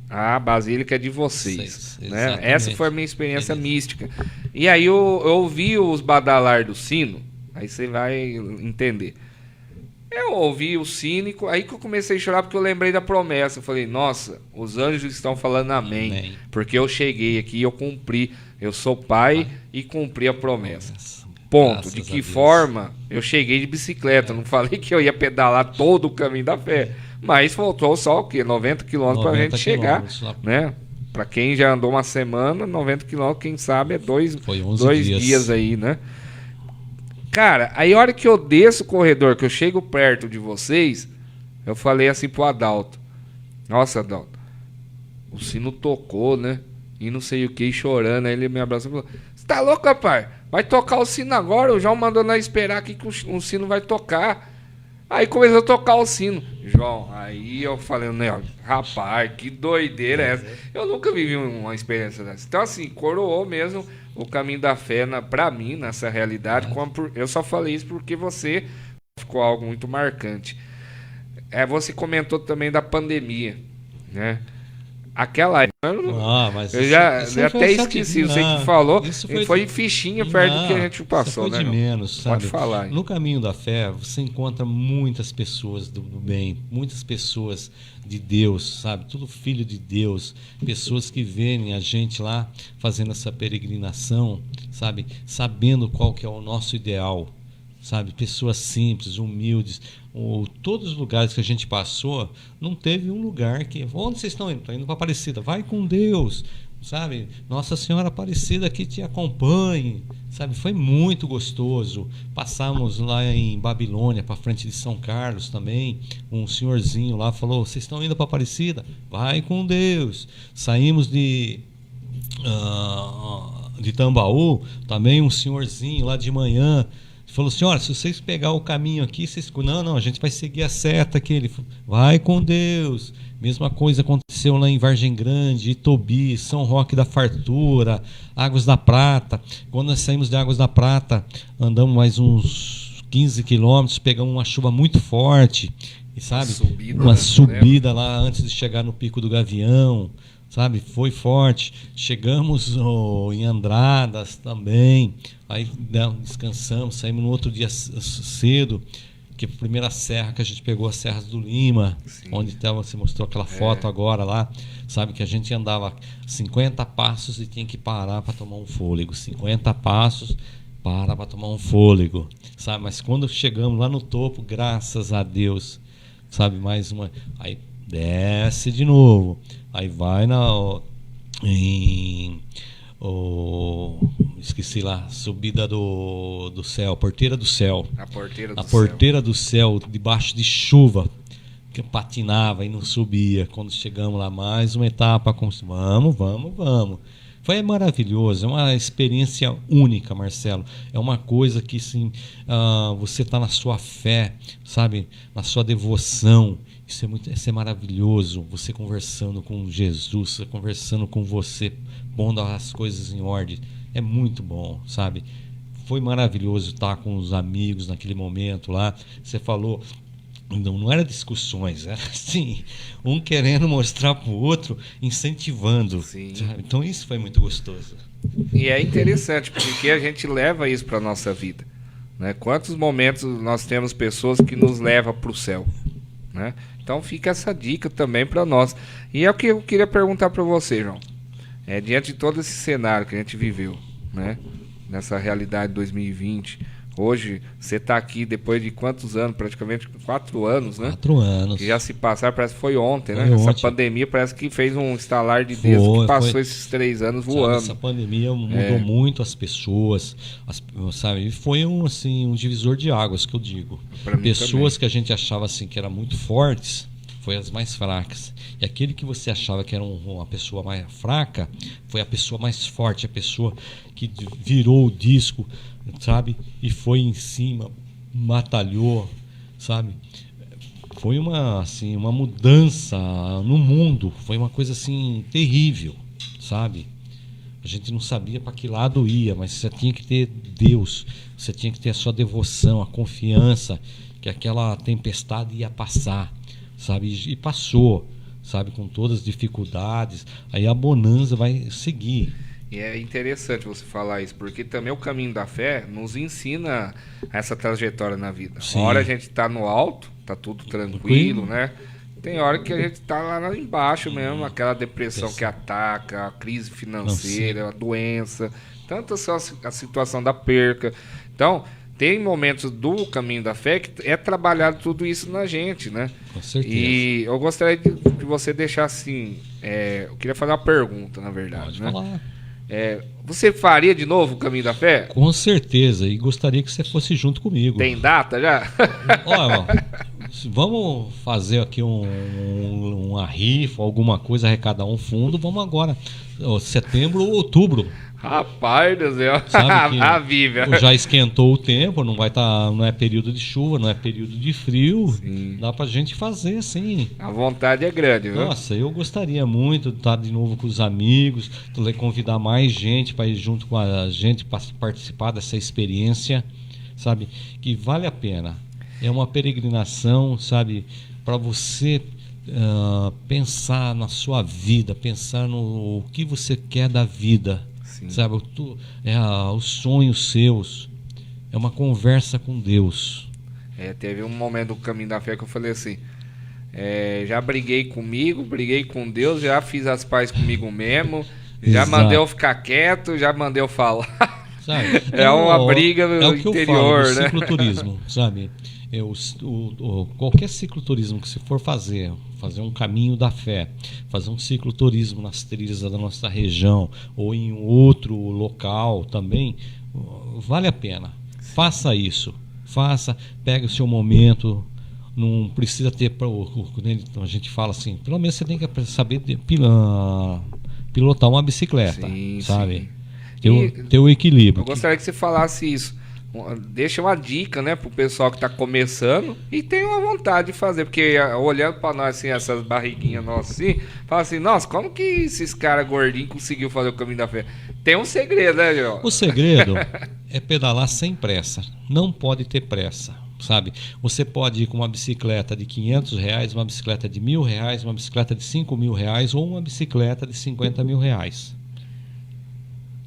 a basílica é de vocês. Né? Essa foi a minha experiência mística. E aí eu ouvi os badalar do sino, aí você vai entender. Eu ouvi o sino, aí que eu comecei a chorar porque eu lembrei da promessa. Eu falei, nossa, os anjos estão falando amém. Porque eu cheguei aqui e eu cumpri. Eu sou pai e cumpri a promessa. Ponto. Graças de que forma? Eu cheguei de bicicleta. Não falei que eu ia pedalar todo o caminho da fé. Mas faltou só o quê? 90 quilômetros pra gente chegar. Né? Pra quem já andou uma semana, 90 quilômetros, quem sabe, é dois dias aí, né? Cara, aí a hora que eu desço o corredor, que eu chego perto de vocês, eu falei assim pro Adalto. Nossa, Adalto, o sino tocou, né? E não sei o que, chorando. Aí ele me abraçou e falou, você tá louco, rapaz? Vai tocar o sino agora? O João mandou nós esperar aqui que o sino vai tocar. Aí começou a tocar o sino. João, aí eu falei, né, rapaz, que doideira é essa? Eu nunca vivi uma experiência dessa. Então, assim, coroou mesmo o caminho da fé pra mim, nessa realidade. Eu só falei isso porque você ficou algo muito marcante. Você comentou também da pandemia, né? Aquela eu já até esqueci, você que falou, foi fichinha perto do que a gente passou, isso foi né? de menos, sabe? Pode falar. Hein? No caminho da fé, você encontra muitas pessoas do bem, muitas pessoas de Deus, sabe? Tudo filho de Deus, pessoas que veem a gente lá fazendo essa peregrinação, sabe? Sabendo qual que é o nosso ideal, sabe? Pessoas simples, humildes. Todos os lugares que a gente passou, não teve um lugar que... Onde vocês estão indo? Estão indo para Aparecida. Vai com Deus, sabe? Nossa Senhora Aparecida que te acompanhe, sabe? Foi muito gostoso. Passamos lá em Babilônia, para frente de São Carlos também. Um senhorzinho lá falou, vocês estão indo para Aparecida? Vai com Deus. Saímos de Tambaú, também um senhorzinho lá de manhã falou assim, olha, se vocês pegar o caminho aqui, vocês... Não, a gente vai seguir a seta aqui. Ele falou, vai com Deus. Mesma coisa aconteceu lá em Vargem Grande, Itobi, São Roque da Fartura, Águas da Prata. Quando nós saímos de Águas da Prata, andamos mais uns 15 quilômetros, pegamos uma chuva muito forte, e sabe? Uma subida lá antes de chegar no Pico do Gavião, sabe? Foi forte. Chegamos em Andradas também. Aí descansamos, saímos no outro dia cedo, que a primeira serra que a gente pegou, as Serras do Lima, sim, onde você mostrou aquela foto agora lá, sabe? Que a gente andava 50 passos e tinha que parar para tomar um fôlego. 50 passos, para tomar um fôlego, sabe? Mas quando chegamos lá no topo, graças a Deus, sabe? Mais uma... Aí desce de novo, aí vai esqueci lá, subida do céu, Porteira do Céu. A Porteira do Céu, debaixo de chuva, que patinava e não subia. Quando chegamos lá, mais uma etapa, vamos. Foi maravilhoso, é uma experiência única, Marcelo. É uma coisa que, sim, você está na sua fé, sabe, na sua devoção. Isso é maravilhoso, você conversando com Jesus, conversando com você, pondo as coisas em ordem. É muito bom, sabe? Foi maravilhoso estar com os amigos naquele momento lá. Você falou, não era discussões, era assim, um querendo mostrar para o outro, incentivando. Então isso foi muito gostoso. E é interessante, porque a gente leva isso para a nossa vida, né? Quantos momentos nós temos pessoas que nos levam para o céu, né? Então fica essa dica também para nós. E é o que eu queria perguntar para você, João. Diante de todo esse cenário que a gente viveu, né? Nessa realidade de 2020, Hoje, você está aqui depois de quantos anos? Praticamente 4 anos, né? 4 anos. Que já se passaram, parece que foi ontem, Foi né? ontem. Essa pandemia parece que fez um estalar de dedo que passou esses 3 anos voando. Essa pandemia mudou muito as pessoas, sabe? E foi um divisor de águas, que eu digo. Pra mim Pessoas também. que a gente achava assim que eram muito fortes, foi as mais fracas. E aquele que você achava que era uma pessoa mais fraca, foi a pessoa mais forte, a pessoa que virou o disco, sabe? E foi em cima, batalhou, sabe? Foi uma mudança no mundo, foi uma coisa assim terrível, sabe? A gente não sabia para que lado ia, mas você tinha que ter Deus, você tinha que ter a sua devoção, a confiança que aquela tempestade ia passar, sabe? E passou, sabe? Com todas as dificuldades, aí a bonança vai seguir. E é interessante você falar isso, porque também o caminho da fé nos ensina essa trajetória na vida. Sim. Uma hora a gente está no alto, tá tudo tranquilo, né? Tem hora que a gente tá lá embaixo mesmo, aquela depressão que ataca, a crise financeira, a doença, tanto a situação da perca. Então, tem momentos do caminho da fé que é trabalhado tudo isso na gente, né? Com certeza. E eu gostaria de você deixar assim, eu queria fazer uma pergunta, na verdade. Pode né? falar. Você faria de novo o caminho da fé? Com certeza, e gostaria que você fosse junto comigo. Tem data já? Olha, vamos fazer aqui uma rifa, alguma coisa, arrecadar um fundo. Vamos agora, setembro ou outubro. Rapaz do céu, Sabe que a Bíblia. já esquentou o tempo, não é período de chuva, não é período de frio. Sim. Dá pra gente fazer, sim. A vontade é grande, viu? Nossa, eu gostaria muito de estar de novo com os amigos, convidar mais gente para ir junto com a gente para participar dessa experiência, sabe? Que vale a pena. É uma peregrinação, sabe? Para você pensar na sua vida, pensar no que você quer da vida. Sim. Sabe, os sonhos seus. É uma conversa com Deus. Teve um momento do caminho da fé que eu falei assim, já briguei comigo, briguei com Deus, já fiz as pazes comigo mesmo, já Exato. mandei eu ficar quieto, já mandei eu falar. Sabe? Uma briga no o que interior, eu falo, né? Cicloturismo, sabe? Qualquer cicloturismo que você for fazer um caminho da fé, fazer um cicloturismo nas trilhas da nossa região ou em outro local também, vale a pena. Faça isso. Pega o seu momento. Não precisa ter, a gente fala assim, pelo menos você tem que saber pilotar uma bicicleta, Sim, sabe? sim. Ter o equilíbrio. Eu gostaria que você falasse isso. Deixa uma dica, né, pro pessoal que tá começando e tem uma vontade de fazer, porque olhando pra nós assim, essas barriguinhas nossas assim, fala assim, nossa, como que esses caras gordinhos conseguiu fazer o caminho da fé? Tem um segredo, né, João? O segredo é pedalar sem pressa. Não pode ter pressa, sabe? Você pode ir com uma bicicleta de R$500, uma bicicleta de R$1.000, uma bicicleta de R$5.000 ou uma bicicleta de R$50.000.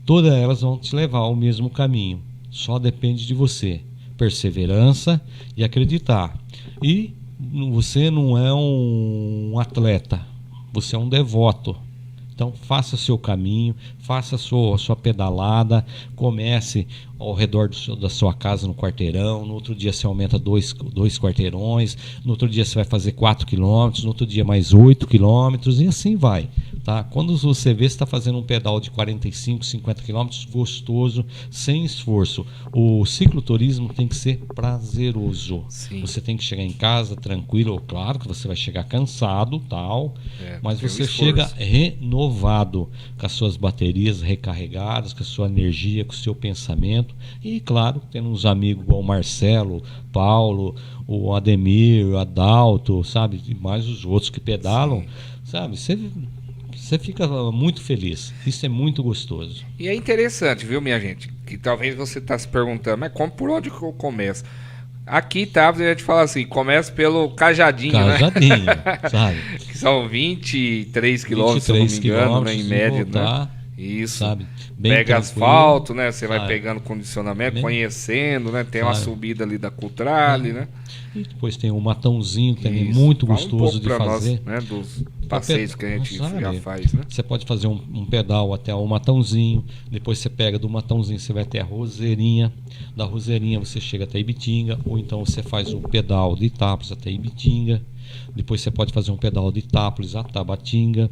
Todas elas vão te levar ao mesmo caminho. Só depende de você. Perseverança e acreditar. E você não é um atleta. Você é um devoto. Então faça seu caminho, faça sua pedalada, comece ao redor da sua casa no quarteirão, no outro dia você aumenta dois quarteirões, no outro dia você vai fazer 4 quilômetros, no outro dia mais 8 quilômetros e assim vai. Tá? Quando você vê, você está fazendo um pedal de 45, 50 quilômetros gostoso, sem esforço. O cicloturismo tem que ser prazeroso. Sim. Você tem que chegar em casa tranquilo, claro que você vai chegar cansado, tal, mas você chega renovado, com as suas baterias recarregadas, com a sua energia, com o seu pensamento e, claro, tendo uns amigos igual o Marcelo, Paulo, o Ademir, o Adalto, sabe, e mais os outros que pedalam. Sim. Sabe, você fica muito feliz. Isso é muito gostoso. E é interessante, viu, minha gente? Que talvez você está se perguntando, mas por onde que eu começo? Aqui, tá, a gente fala assim, começa pelo cajadinho, Cajadinho, né? sabe? Que são 23 quilômetros, se eu não me engano, né, em média, voltar, né? Isso. Sabe? Bem pega tranquilo, asfalto, né? Você vai sabe? pegando condicionamento, Bem, conhecendo, né? Tem uma sabe? subida ali da Cutrale, né? E depois tem o matãozinho, também Isso. muito Fala gostoso de fazer. Nós, né, dos passeios que a gente Sabe, já faz, né? Você pode fazer um pedal até o matãozinho, depois você pega do matãozinho, você vai até a Roseirinha, da Roseirinha você chega até Ibitinga, ou então você faz o pedal de Itápolis até Ibitinga, depois você pode fazer um pedal de Itápolis até Tabatinga,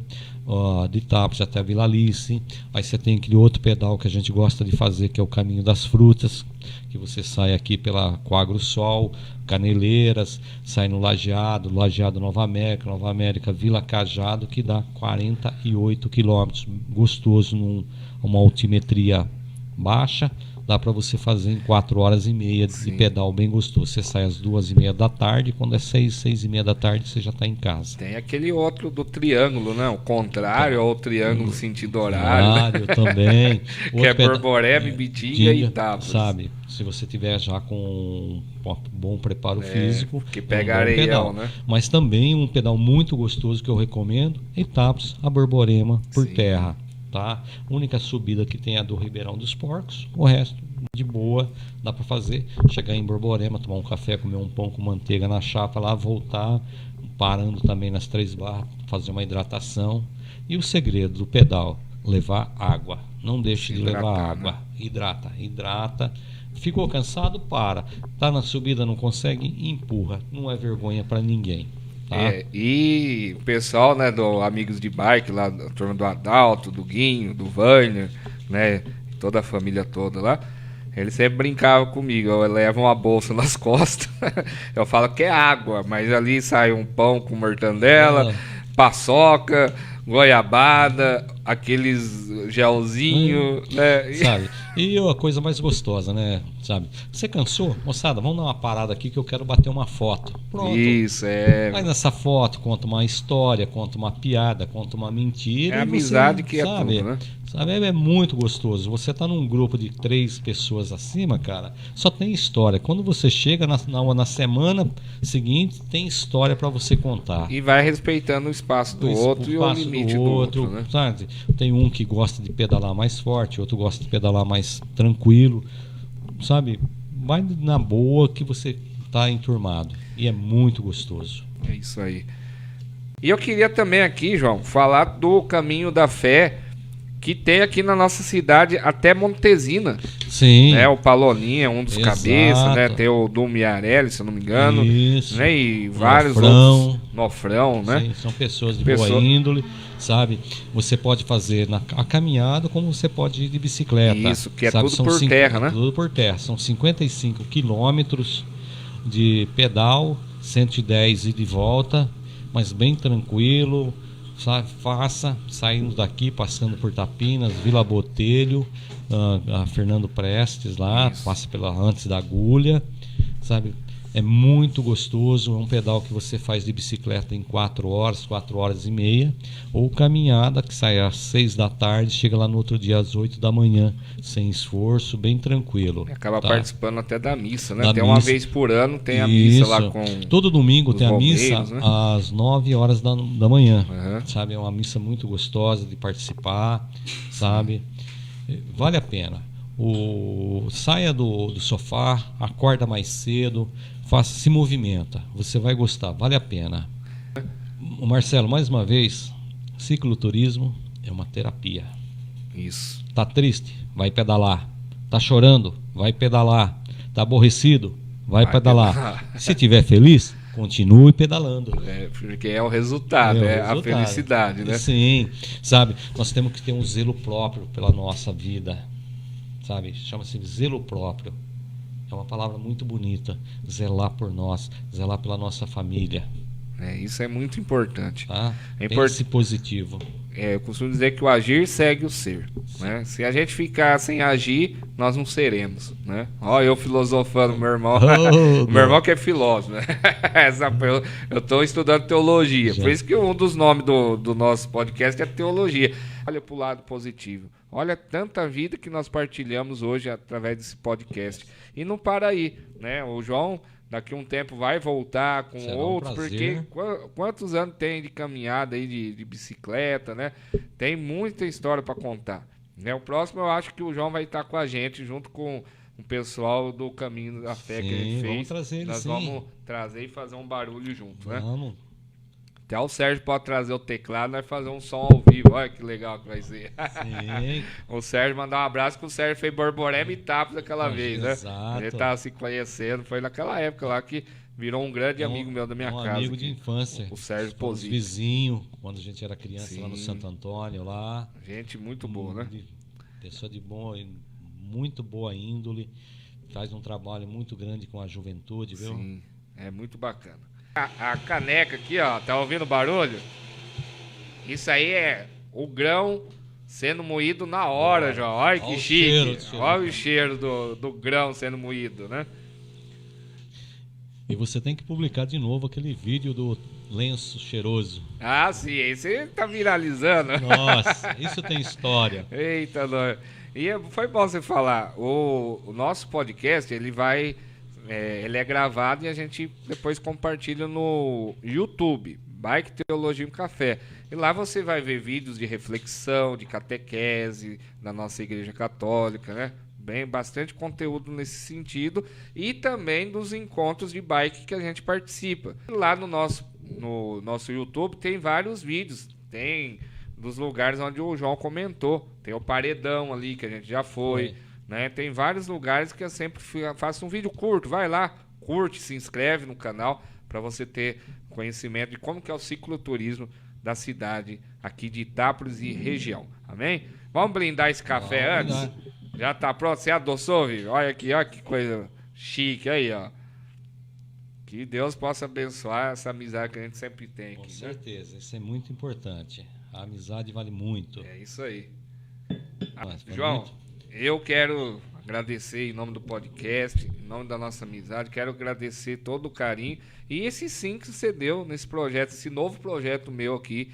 de Itápolis até a Vila Alice. Aí você tem aquele outro pedal que a gente gosta de fazer, que é o Caminho das Frutas, que você sai aqui pela Coagro Sol, Caneleiras, sai no Lajeado, Lajeado Nova América, Vila Cajado, que dá 48 quilômetros, gostoso, numa altimetria baixa. Dá para você fazer em 4 horas e meia de pedal, bem gostoso. Você sai às 2h30 da tarde, quando é 6h30 da tarde você já está em casa. Tem aquele outro do triângulo, né? O contrário ao triângulo sentido horário, né? Também. Que é Borborema, Ibitinga e Itápolis. Sabe, se você tiver já com um bom preparo físico, que pega um bom areião, pedal, né? Mas também um pedal muito gostoso que eu recomendo, Itápolis a Borborema por terra. Tá? Única subida que tem é a do Ribeirão dos Porcos, o resto de boa, dá para fazer, chegar em Borborema, tomar um café, comer um pão com manteiga na chapa lá, voltar, parando também nas 3 barras, fazer uma hidratação. E o segredo do pedal, levar água, não deixe de levar água, né? Hidrata. Ficou cansado, para, tá na subida, não consegue, empurra, não é vergonha para ninguém. Tá? E o pessoal, né, do Amigos de Bike, lá, a turma do Adalto, do Guinho, do Vânia, né, toda a família toda lá, eles sempre brincavam comigo, eu levo uma bolsa nas costas, eu falo que é água, mas ali sai um pão com mortandela, paçoca, goiabada, aqueles gelzinho, né? Sabe? E a coisa mais gostosa, né? Sabe? Você cansou? Moçada, vamos dar uma parada aqui que eu quero bater uma foto. Pronto. Isso, Vai nessa foto, conta uma história, conta uma piada, conta uma mentira. É a amizade que é sabe, tudo, né? Sabe? É muito gostoso. Você tá num grupo de 3 pessoas acima, cara, só tem história. Quando você chega na semana seguinte, tem história para você contar. E vai respeitando o espaço do outro e o limite do outro, né? Sabe? Tem um que gosta de pedalar mais forte, outro gosta de pedalar mais tranquilo, sabe? Vai na boa que você tá enturmado. E é muito gostoso. É isso aí. E eu queria também aqui, João, falar do Caminho da Fé, que tem aqui na nossa cidade até Montesina. Sim. Né? O Paloninha é um dos cabeças, né? Tem o Dom Miarelli, se eu não me engano. Isso. Né? E vários Nofrão. outros. Nofrão, né? Sim, são pessoas de boa índole, sabe? Você pode fazer a caminhada como você pode ir de bicicleta. Isso, que é sabe? tudo por terra, né? Tudo por terra. São 55 quilômetros de pedal, 110 ida e volta, mas bem tranquilo. Sabe, saindo daqui, passando por Tapinas, Vila Botelho, a Fernando Prestes lá, Isso. passa antes da agulha, sabe? É muito gostoso, é um pedal que você faz de bicicleta em 4 horas, 4 horas e meia, ou caminhada que sai às 6 da tarde, chega lá no outro dia às 8 da manhã, sem esforço, bem tranquilo. Acaba tá? Participando até da missa, né? Tem uma vez por ano, tem a missa lá com... Todo domingo tem a missa, né? às 9 horas da manhã, Uhum. sabe? É uma missa muito gostosa de participar, sabe? Vale a pena. Saia do sofá, acorda mais cedo, se movimenta, você vai gostar, vale a pena. O Marcelo, mais uma vez, cicloturismo é uma terapia. Isso. Tá triste? Vai pedalar. Tá chorando? Vai pedalar. Tá aborrecido? Vai pedalar. Se tiver feliz, continue pedalando. Porque é o resultado, a felicidade, né? Sim, sabe? Nós temos que ter um zelo próprio pela nossa vida, sabe? Chama-se zelo próprio. É uma palavra muito bonita. Zelar por nós, zelar pela nossa família. Isso é muito importante. Tá? É importante positivo. Eu costumo dizer que o agir segue o ser, né? Se a gente ficar sem agir, nós não seremos, né? Ó, eu filosofando, meu irmão. Meu irmão que é filósofo, né? Eu estou estudando teologia. Por isso que um dos nomes do nosso podcast é teologia. Olha para o lado positivo. Olha tanta vida que nós partilhamos hoje através desse podcast. E não para aí, né? O João, daqui a um tempo, vai voltar com outros, porque quantos anos tem de caminhada aí, de bicicleta, né? Tem muita história para contar. Né? O próximo, eu acho que o João vai estar com a gente, junto com um pessoal do Caminho da Fé que a gente fez. Vamos trazer eles, Nós vamos trazer e fazer um barulho junto, né? Vamos. Até o Sérgio pode trazer o teclado, nós fazer um som ao vivo. Olha que legal que vai ser. Sim. O Sérgio mandar um abraço, que o Sérgio fez Borborema e Tapas daquela vez, né? Exato. Ele tava se conhecendo, foi naquela época lá que virou um grande amigo meu da minha casa. Amigo aqui, de infância. o Sérgio Pozzi. Vizinho, quando a gente era criança, Sim. lá no Santo Antônio, lá. Gente muito boa, né? Pessoa de muito boa índole. Faz um trabalho muito grande com a juventude, viu? Sim, é muito bacana. A caneca aqui, ó, tá ouvindo o barulho? Isso aí é o grão sendo moído na hora, João. Olha que chique. Olha o cheiro do grão sendo moído, né? E você tem que publicar de novo aquele vídeo do lenço cheiroso. Ah, sim, esse tá viralizando. Nossa, isso tem história. Eita, nós. E foi bom você falar. O nosso podcast, ele é gravado e a gente depois compartilha no YouTube, Bike Teologia e um Café. E lá você vai ver vídeos de reflexão, de catequese da nossa Igreja Católica, né? Bastante conteúdo nesse sentido e também dos encontros de bike que a gente participa. Lá no nosso YouTube tem vários vídeos, tem dos lugares onde o João comentou, tem o Paredão ali que a gente já foi. Né? Tem vários lugares que eu sempre faço um vídeo curto, vai lá, curte, se inscreve no canal para você ter conhecimento de como que é o cicloturismo da cidade aqui de Itápolis e região. Amém? Vamos blindar esse café antes? Já tá pronto? Você adoçou, Vivi? Olha aqui, olha que coisa chique aí, ó. Que Deus possa abençoar essa amizade que a gente sempre tem aqui. Com certeza, isso é muito importante. A amizade vale muito. É isso aí. Mas, João, eu quero agradecer em nome do podcast, em nome da nossa amizade, quero agradecer todo o carinho e esse sim que você deu nesse projeto, esse novo projeto meu aqui,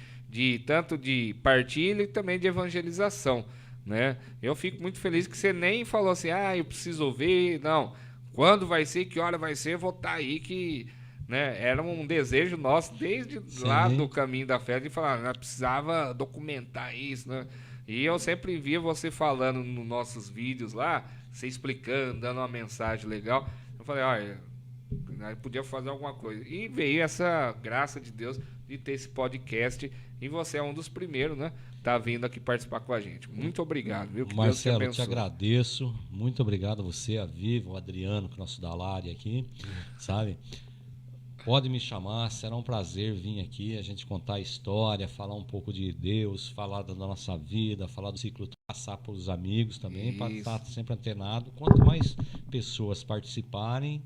tanto de partilha e também de evangelização, né? Eu fico muito feliz que você nem falou assim, eu preciso ouvir, não. Quando vai ser, que hora vai ser, eu vou estar aí que... Né? Era um desejo nosso desde lá do Caminho da Fé de falar, precisava documentar isso, né? E eu sempre via você falando nos nossos vídeos lá, você explicando, dando uma mensagem legal. Eu falei, olha, podia fazer alguma coisa. E veio essa graça de Deus de ter esse podcast e você é um dos primeiros, né? Tá vindo aqui participar com a gente. Muito obrigado, viu? Que Marcelo, Deus te te agradeço. Muito obrigado a você, a Viva, o Adriano, que é o nosso Dalari aqui, sabe? Pode me chamar, será um prazer vir aqui, a gente contar a história, falar um pouco de Deus, falar da nossa vida, falar do ciclo, passar para os amigos também, para estar sempre antenado. Quanto mais pessoas participarem,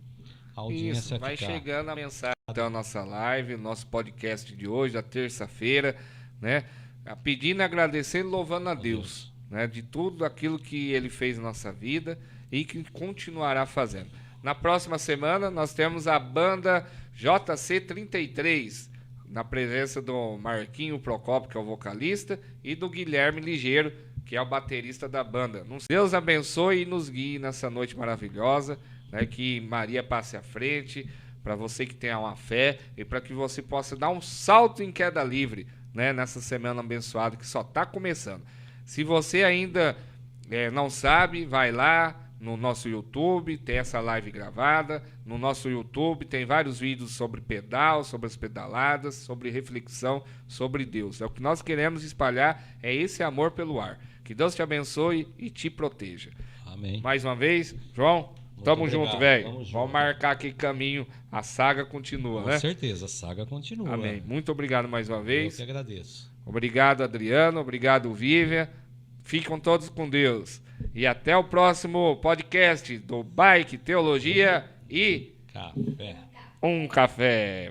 a audiência vai chegando a mensagem da nossa live, nosso podcast de hoje, da terça-feira, né? Pedindo, agradecendo, louvando a Deus, né? De tudo aquilo que Ele fez na nossa vida e que continuará fazendo. Na próxima semana nós temos a banda JC33, na presença do Marquinho Procópio, que é o vocalista, e do Guilherme Ligeiro, que é o baterista da banda. Deus abençoe e nos guie nessa noite maravilhosa, né? Que Maria passe à frente, para você que tenha uma fé e para que você possa dar um salto em queda livre, né? Nessa semana abençoada que só está começando. Se você ainda não sabe, vai lá no nosso YouTube, tem essa live gravada. No nosso YouTube tem vários vídeos sobre pedal, sobre as pedaladas, sobre reflexão, sobre Deus. É o que nós queremos espalhar, é esse amor pelo ar. Que Deus te abençoe e te proteja. Amém. Mais uma vez, João, tamo junto, velho. Vamos marcar aqui caminho, a saga continua, né? Com certeza, a saga continua. Amém. Muito obrigado mais uma vez. Eu que agradeço. Obrigado, Adriano. Obrigado, Vivian. Fiquem todos com Deus. E até o próximo podcast do Bike, Teologia e Café. um Café.